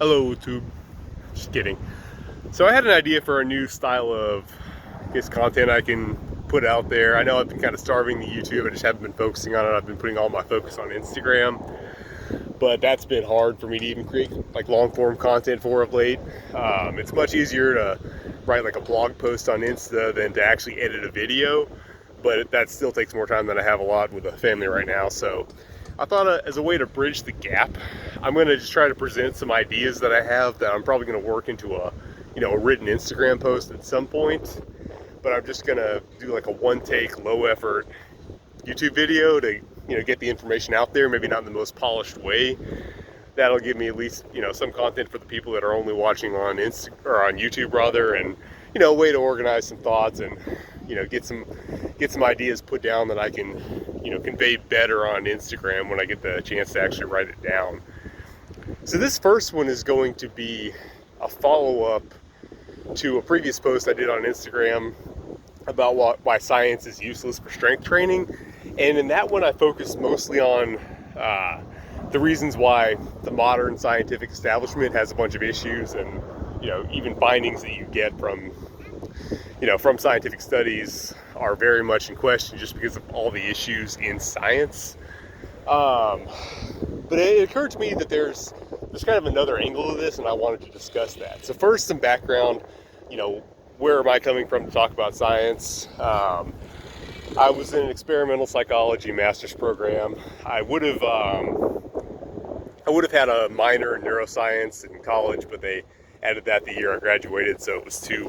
Hello, YouTube. Just kidding. So I had an idea for a new style of, content I can put out there. I know I've been kind of starving the YouTube. I just haven't been focusing on it. I've been putting all my focus on Instagram, but that's been hard for me to even create like long form content for of late. It's much easier to write like a blog post on Insta than to actually edit a video, but that still takes more time than I have a lot with a family right now. So I thought as a way to bridge the gap, I'm going to just try to present some ideas that I have that I'm probably going to work into a written Instagram post at some point. But I'm just going to do like a one take, low effort YouTube video to get the information out there, maybe not in the most polished way. That'll give me at least some content for the people that are only watching on on YouTube rather, and a way to organize some thoughts and get some ideas put down that I can convey better on Instagram when I get the chance to actually write it down. So this first one is going to be a follow-up to a previous post I did on Instagram about why science is useless for strength training. And in that one I focused mostly on the reasons why the modern scientific establishment has a bunch of issues, and even findings that you get from scientific studies are very much in question just because of all the issues in science. But it occurred to me that there's kind of another angle of this, and I wanted to discuss that. So first, some background, where am I coming from to talk about science? I was in an experimental psychology master's program. I would have had a minor in neuroscience in college, but they added that the year I graduated, so it was too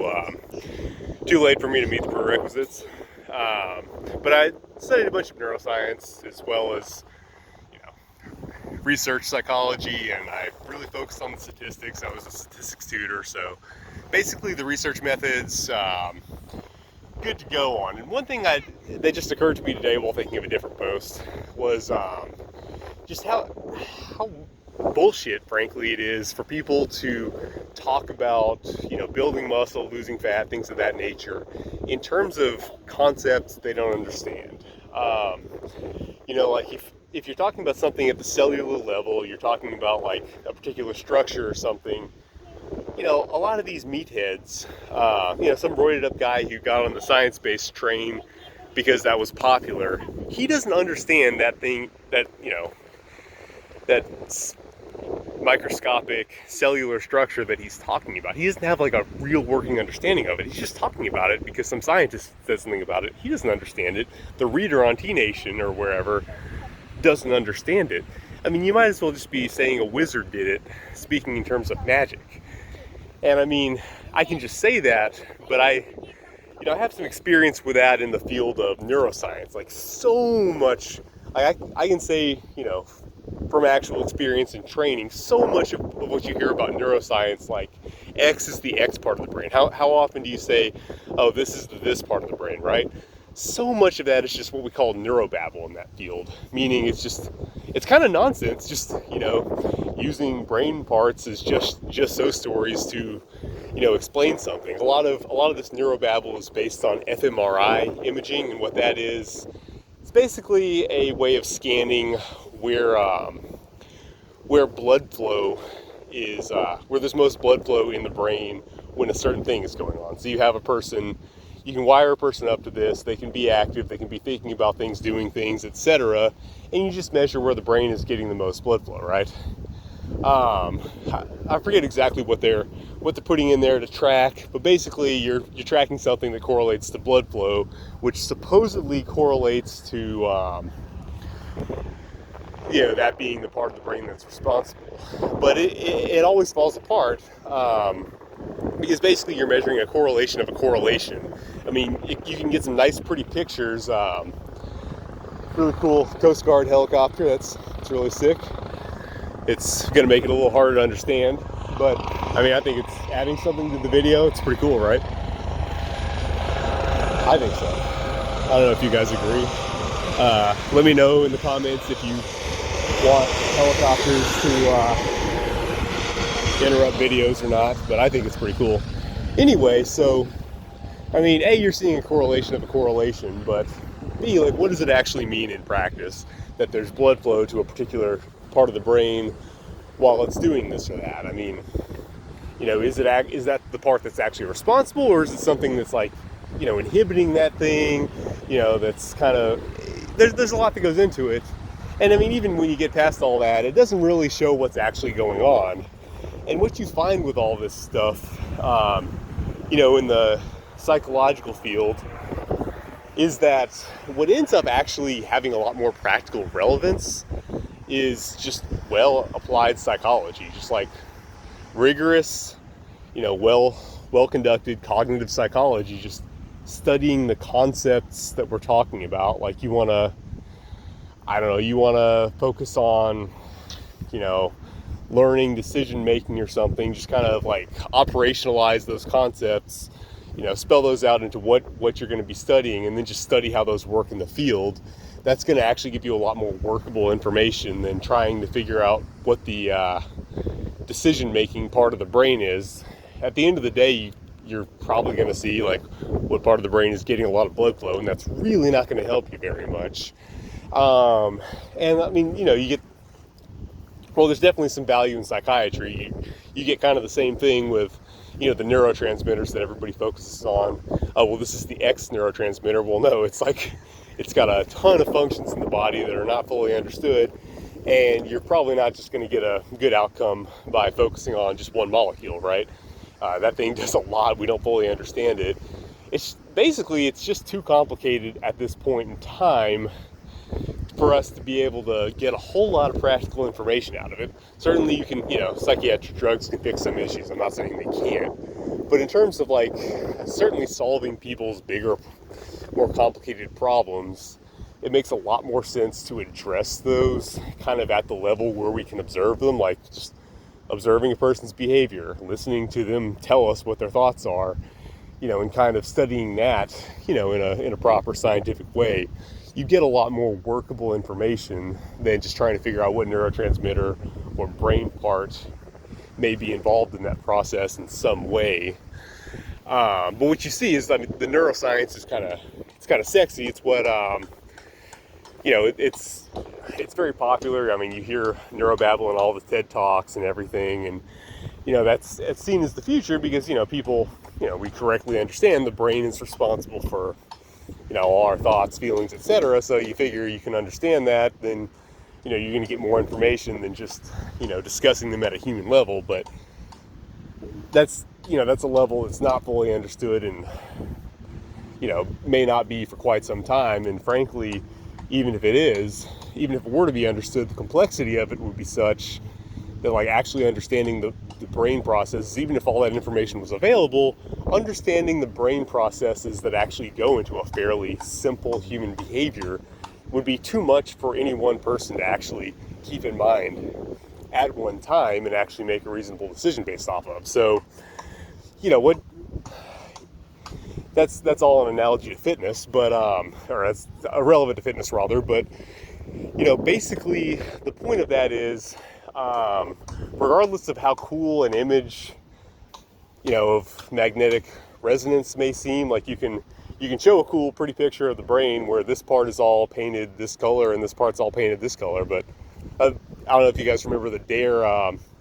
late for me to meet the prerequisites. But I studied a bunch of neuroscience as well as research psychology, and I really focused on the statistics. I was a statistics tutor, so basically the research methods, good to go on. And one thing that just occurred to me today while thinking of a different post was just how bullshit, frankly, it is for people to talk about building muscle, losing fat, things of that nature in terms of concepts they don't understand. Like if you're talking about something at the cellular level, you're talking about like a particular structure or something. A lot of these meatheads, some roided up guy who got on the science-based train because that was popular, he doesn't understand that thing, that microscopic cellular structure that he's talking about. He doesn't have like a real working understanding of it. He's just talking about it because some scientist says something about it. He doesn't understand it. The reader on T-Nation or wherever doesn't understand it. I mean, you might as well just be saying a wizard did it, speaking in terms of magic. And I mean, I can just say that, but I have some experience with that in the field of neuroscience. Like so much, I can say, from actual experience and training, so much of what you hear about neuroscience, like X is the X part of the brain. How often do you say, oh, this is the this part of the brain, right? So much of that is just what we call neurobabble in that field, meaning it's kind of nonsense, just, using brain parts as just so stories to, explain something. A lot of this neurobabble is based on fMRI imaging, and what that is, it's basically a way of scanning where blood flow is, where there's most blood flow in the brain when a certain thing is going on. So you have a person, you can wire a person up to this, they can be active, they can be thinking about things, doing things, etc. And you just measure where the brain is getting the most blood flow, right? I forget exactly what they're putting in there to track, but basically you're tracking something that correlates to blood flow, which supposedly correlates to that being the part of the brain that's responsible. But it always falls apart, because basically you're measuring a correlation of a correlation. I mean, you can get some nice pretty pictures, really cool Coast Guard helicopter, that's really sick. It's going to make it a little harder to understand, but I mean, I think it's adding something to the video. It's pretty cool, right? I think so. I don't know if you guys agree. Let me know in the comments if you want helicopters to interrupt videos or not, but I think it's pretty cool. Anyway, so, I mean, A, you're seeing a correlation of a correlation, but B, like, what does it actually mean in practice that there's blood flow to a particular part of the brain while it's doing this or that. I mean, is that the part that's actually responsible, or is it something that's like, inhibiting that thing? That's kind of, there's a lot that goes into it. And I mean, even when you get past all that, it doesn't really show what's actually going on. And what you find with all this stuff, in the psychological field, is that what ends up actually having a lot more practical relevance is just well applied psychology, just like rigorous, well conducted cognitive psychology, just studying the concepts that we're talking about. Like you want to focus on, learning decision making or something, just kind of like operationalize those concepts, spell those out into what you're going to be studying, and then just study how those work in the field. That's going to actually give you a lot more workable information than trying to figure out what the decision making part of the brain is. At the end of the day, you're probably going to see like what part of the brain is getting a lot of blood flow, and that's really not going to help you very much. And I mean, there's definitely some value in psychiatry. You get kind of the same thing with, the neurotransmitters that everybody focuses on. Oh, well, this is the X neurotransmitter. Well, no, it's like, it's got a ton of functions in the body that are not fully understood, and you're probably not just going to get a good outcome by focusing on just one molecule, right? That thing does a lot. We don't fully understand it. It's just too complicated at this point in time for us to be able to get a whole lot of practical information out of it. Certainly you can, psychiatric drugs can fix some issues. I'm not saying they can't. But in terms of like certainly solving people's bigger, more complicated problems, it makes a lot more sense to address those kind of at the level where we can observe them, like just observing a person's behavior, listening to them tell us what their thoughts are, and kind of studying that, in a proper scientific way. You get a lot more workable information than just trying to figure out what neurotransmitter or brain part may be involved in that process in some way. But what you see is, the neuroscience is kind of sexy. It's what it's very popular. I mean, you hear neurobabble and all the TED Talks and everything, and it's seen as the future because people, we correctly understand the brain is responsible for all our thoughts, feelings, etc. So you figure you can understand that, then you're going to get more information than just discussing them at a human level. But that's a level that's not fully understood, and may not be for quite some time. And frankly, even if it were to be understood, the complexity of it would be such that like actually understanding the brain processes, even if all that information was available, understanding the brain processes that actually go into a fairly simple human behavior would be too much for any one person to actually keep in mind at one time and actually make a reasonable decision based off of. So, that's all an analogy to fitness, but or that's irrelevant to fitness rather. But basically the point of that is, regardless of how cool an image, of magnetic resonance may seem, like you can show a cool, pretty picture of the brain where this part is all painted this color and this part's all painted this color. But I don't know if you guys remember the Dare,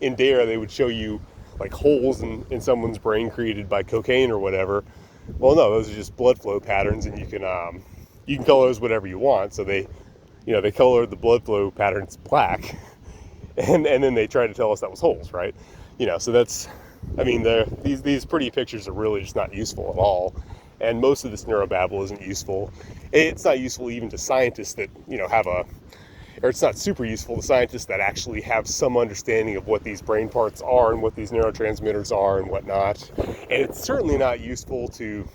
in Dare they would show you like holes in someone's brain created by cocaine or whatever. Well, no, those are just blood flow patterns, and you can color those whatever you want. So they colored the blood flow patterns black, and then they tried to tell us that was holes, right? So that's, I mean, these pretty pictures are really just not useful at all, and most of this neurobabble isn't useful. It's not useful even to scientists that or it's not super useful to scientists that actually have some understanding of what these brain parts are and what these neurotransmitters are and whatnot. And it's certainly not useful to,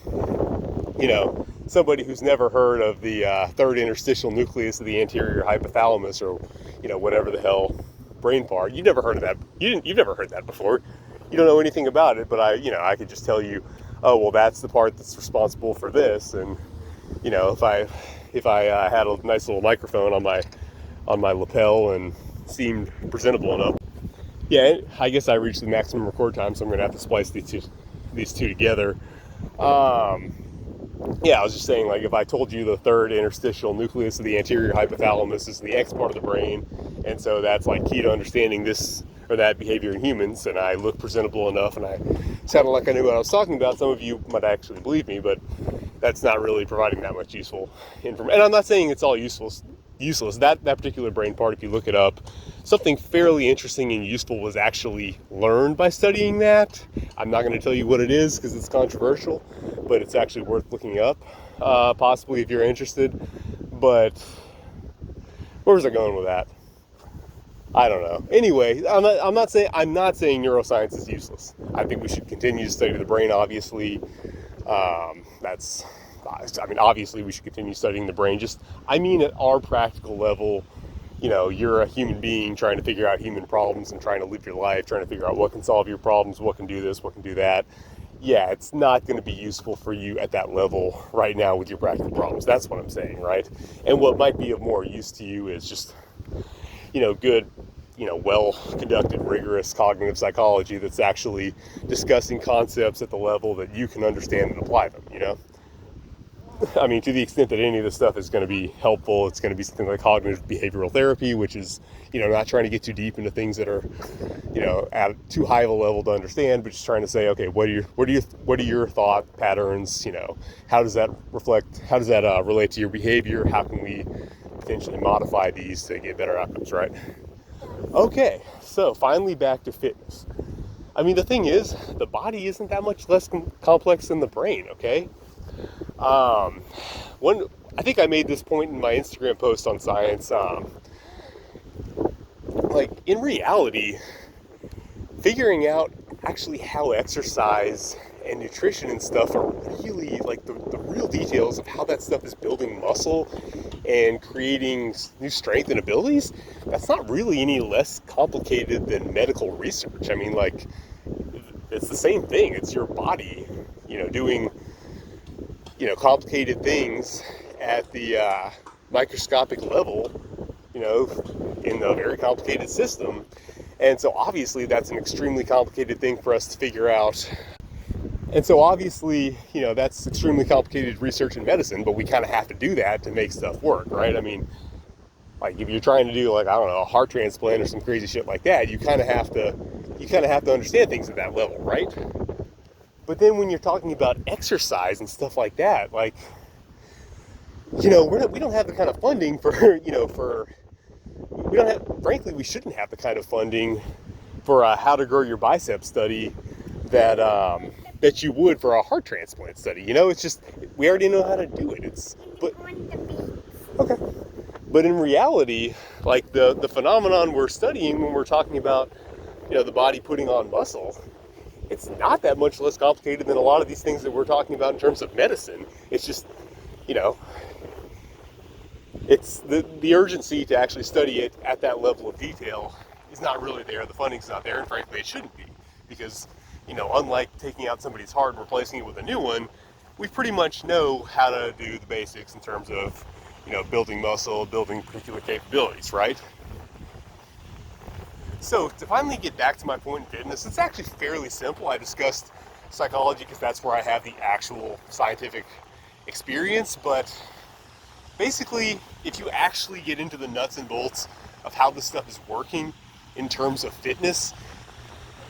somebody who's never heard of the third interstitial nucleus of the anterior hypothalamus, or, whatever the hell brain part. You've never heard of that. You've never heard that before. You don't know anything about it, but I could just tell you, oh, well, that's the part that's responsible for this. And, if I had a nice little microphone on my lapel and seemed presentable enough. Yeah, I guess I reached the maximum record time, so I'm going to have to splice these two together. Yeah, I was just saying, like, if I told you the third interstitial nucleus of the anterior hypothalamus is the X part of the brain, and so that's like key to understanding this, or for that behavior in humans, and I look presentable enough, and I sounded like I knew what I was talking about, some of you might actually believe me, but that's not really providing that much useful information. And I'm not saying it's all useless. That particular brain part, if you look it up, something fairly interesting and useful was actually learned by studying that. I'm not going to tell you what it is because it's controversial, but it's actually worth looking up, possibly if you're interested. But where was I going with that? I don't know. Anyway, I'm not saying neuroscience is useless. I think we should continue to study the brain. Obviously, obviously we should continue studying the brain. I mean, at our practical level, you're a human being trying to figure out human problems and trying to live your life, trying to figure out what can solve your problems, what can do this, what can do that. Yeah, it's not going to be useful for you at that level right now with your practical problems. That's what I'm saying, right? And what might be of more use to you is just, good, well-conducted, rigorous cognitive psychology that's actually discussing concepts at the level that you can understand and apply them, I mean, to the extent that any of this stuff is going to be helpful, it's going to be something like cognitive behavioral therapy, which is, not trying to get too deep into things that are, at too high of a level to understand, but just trying to say, okay, what are your thought patterns? How does that relate to your behavior? How can we potentially modify these to get better outcomes, right? Okay, so finally back to fitness. I mean, the thing is, the body isn't that much less complex than the brain, okay? I think I made this point in my Instagram post on science. In reality, figuring out actually how exercise and nutrition and stuff are really the real details of how that stuff is building muscle and creating new strength and abilities, that's not really any less complicated than medical research. I mean, it's the same thing. It's your body, doing complicated things at the microscopic level, in a very complicated system. And so obviously that's an extremely complicated thing for us to figure out. And so obviously, that's extremely complicated research in medicine, but we kind of have to do that to make stuff work, right? I mean, if you're trying to do a heart transplant or some crazy shit like that, you kind of have to understand things at that level, right? But then when you're talking about exercise and stuff like that, we don't have the kind of funding frankly, we shouldn't have the kind of funding for a how to grow your bicep study that you would for a heart transplant study. It's just, we already know how to do it. Okay. But in reality, the phenomenon we're studying when we're talking about, the body putting on muscle, it's not that much less complicated than a lot of these things that we're talking about in terms of medicine. It's just, it's the urgency to actually study it at that level of detail is not really there. The funding's not there, and frankly, it shouldn't be. Because, unlike taking out somebody's heart and replacing it with a new one, we pretty much know how to do the basics in terms of, building muscle, building particular capabilities, right? So to finally get back to my point in fitness, it's actually fairly simple. I discussed psychology because that's where I have the actual scientific experience, but basically, if you actually get into the nuts and bolts of how this stuff is working in terms of fitness,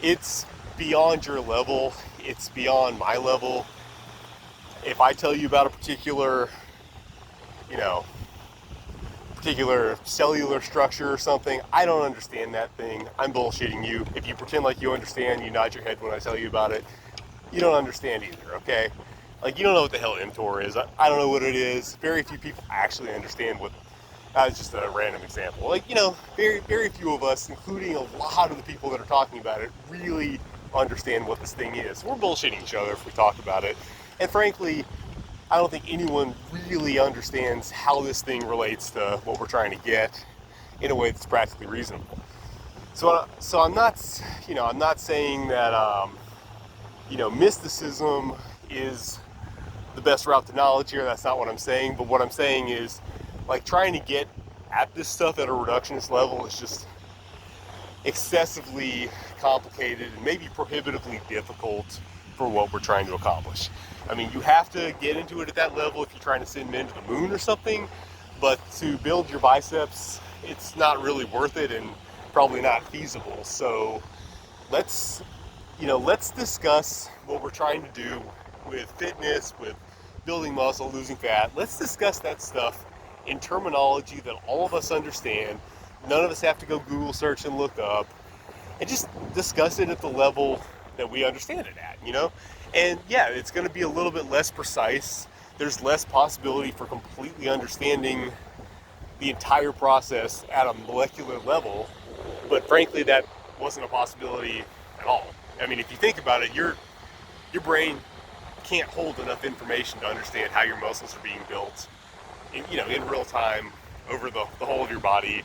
it's beyond your level, it's beyond my level. If I tell you about a particular cellular structure or something, I don't understand that thing. I'm bullshitting you. If you pretend like you understand, you nod your head when I tell you about it, you don't understand either, okay? You don't know what the hell mTOR is. I don't know what it is. Very few people actually understand what, that's just a random example. Very, very few of us, including a lot of the people that are talking about it, really understand what this thing is. We're bullshitting each other if we talk about it. And frankly, I don't think anyone really understands how this thing relates to what we're trying to get in a way that's practically reasonable. So I'm not saying that, mysticism is the best route to knowledge here. That's not what I'm saying. But what I'm saying is, trying to get at this stuff at a reductionist level is just excessively complicated and maybe prohibitively difficult for what we're trying to accomplish. I mean, you have to get into it at that level if you're trying to send men to the moon or something, but to build your biceps, it's not really worth it. And probably not feasible. So let's discuss what we're trying to do with fitness, with building muscle, losing fat. Let's discuss that stuff in terminology that all of us understand. None of us have to go Google search and look up, and just discuss it at the level that we understand it at, And yeah, it's going to be a little bit less precise. There's less possibility for completely understanding the entire process at a molecular level, but frankly, that wasn't a possibility at all. I mean, if you think about it, your brain can't hold enough information to understand how your muscles are being built in real time over the whole of your body,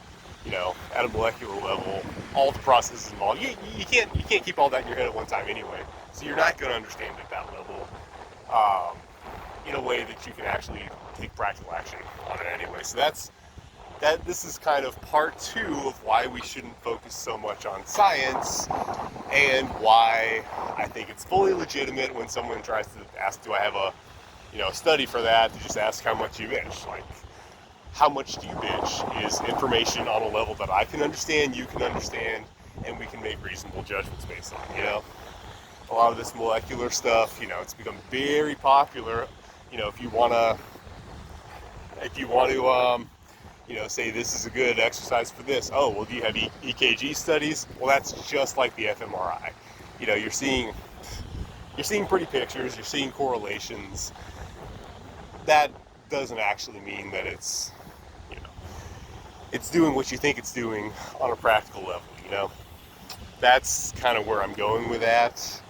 at a molecular level, all the processes involved. You can't keep all that in your head at one time anyway. So you're not going to understand it at that level in a way that you can actually take practical action on it anyway. So this is kind of part 2 of why we shouldn't focus so much on science, and why I think it's fully legitimate when someone tries to ask, do I have a study for that, to just ask how much you bench. Like, how much do you bench is information on a level that I can understand, you can understand, and we can make reasonable judgments based on. A lot of this molecular stuff, it's become very popular. If you want to say this is a good exercise for this. Oh, well, do you have EKG studies? Well, that's just like the fMRI. You're seeing pretty pictures, you're seeing correlations. That doesn't actually mean that it's doing what you think it's doing on a practical level. That's kind of where I'm going with that.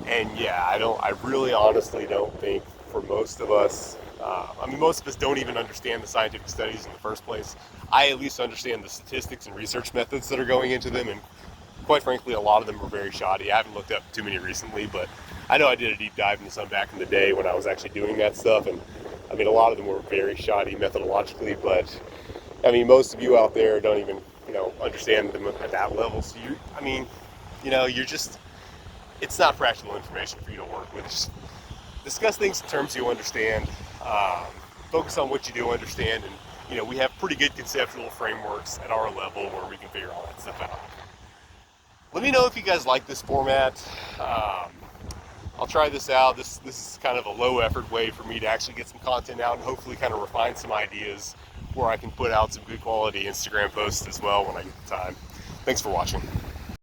And yeah, I really honestly don't think, for most of us, most of us don't even understand the scientific studies in the first place. I at least understand the statistics and research methods that are going into them, and quite frankly, a lot of them are very shoddy. I haven't looked up too many recently, but I know I did a deep dive into some back in the day when I was actually doing that stuff, and a lot of them were very shoddy methodologically, but most of you out there don't even, understand them at that level. So it's not practical information for you to work with. Just discuss things in terms you understand. Focus on what you do understand, and we have pretty good conceptual frameworks at our level where we can figure all that stuff out. Let me know if you guys like this format. I'll try this out. This is kind of a low effort way for me to actually get some content out and hopefully kind of refine some ideas where I can put out some good quality Instagram posts as well when I get the time. Thanks for watching.